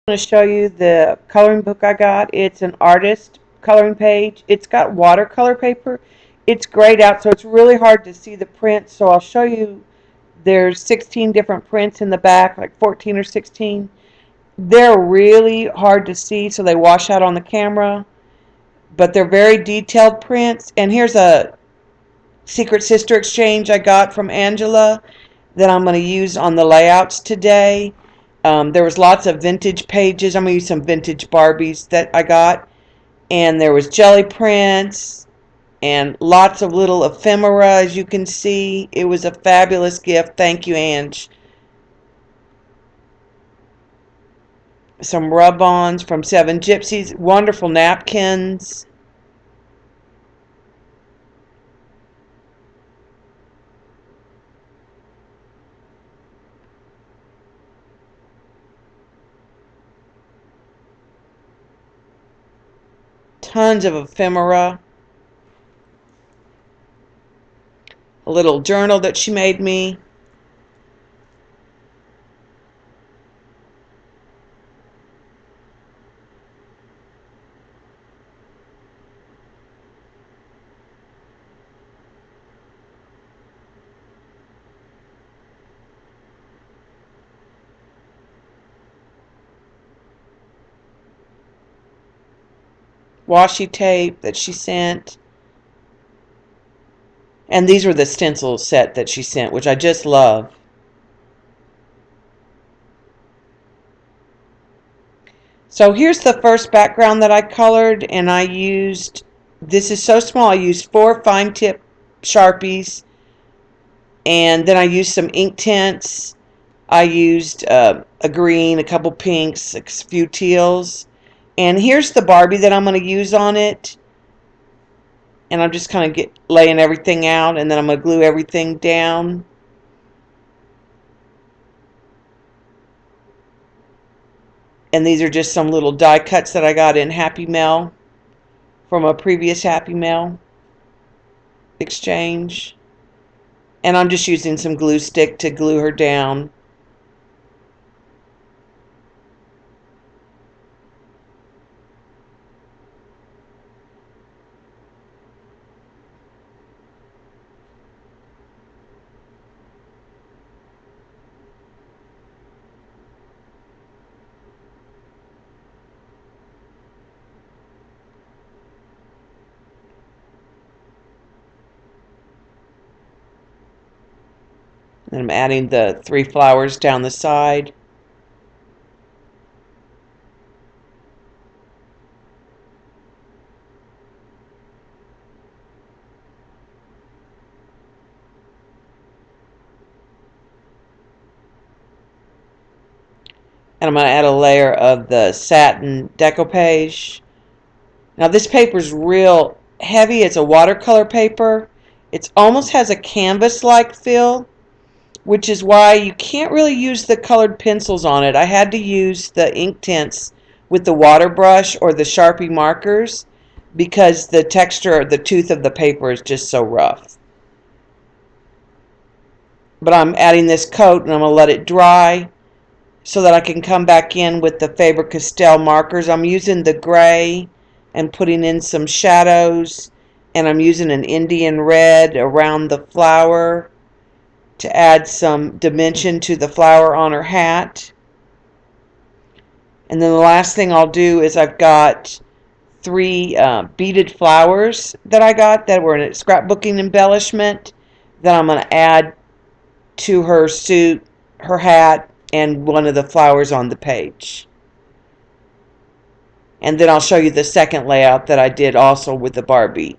I'm going to show you the coloring book I got. It's an artist coloring page. It's got watercolor paper. It's grayed out, so it's really hard to see the prints. So I'll show you. There's 16 different prints in the back, like 14 or 16. They're really hard to see, so they wash out on the camera. But they're very detailed prints. And here's a Secret Sister exchange I got from Angela that I'm going to use on the layouts today. There was lots of vintage pages. I'm going to use some vintage Barbies that I got. And there was jelly prints and lots of little ephemera, as you can see. It was a fabulous gift. Thank you, Ange. Some rub-ons from Seven Gypsies. Wonderful napkins. Tons of ephemera. A little journal that she made me. Washi tape that she sent. And these were the stencil set that she sent, which I just love. So here's the first background that I colored, and I used, this is so small, I used 4 fine tip Sharpies, and then I used some ink tints. I used a green, a couple pinks, a few teals. And here's the Barbie that I'm going to use on it. And I'm just kind of laying everything out, and then I'm going to glue everything down. And these are just some little die cuts that I got in Happy Mail from a previous Happy Mail exchange. And I'm just using some glue stick to glue her down. And I'm adding the 3 flowers down the side. And I'm going to add a layer of the satin decoupage. Now this paper is real heavy. It's a watercolor paper. It almost has a canvas-like feel, which is why you can't really use the colored pencils on it. I had to use the ink tints with the water brush or the Sharpie markers because the texture, the tooth of the paper is just so rough. But I'm adding this coat and I'm going to let it dry so that I can come back in with the Faber-Castell markers. I'm using the gray and putting in some shadows, and I'm using an Indian red around the flower to add some dimension to the flower on her hat. And then the last thing I'll do is I've got 3 beaded flowers that I got that were in a scrapbooking embellishment that I'm going to add to her suit, her hat, and one of the flowers on the page. And then I'll show you the second layout that I did also with the Barbie.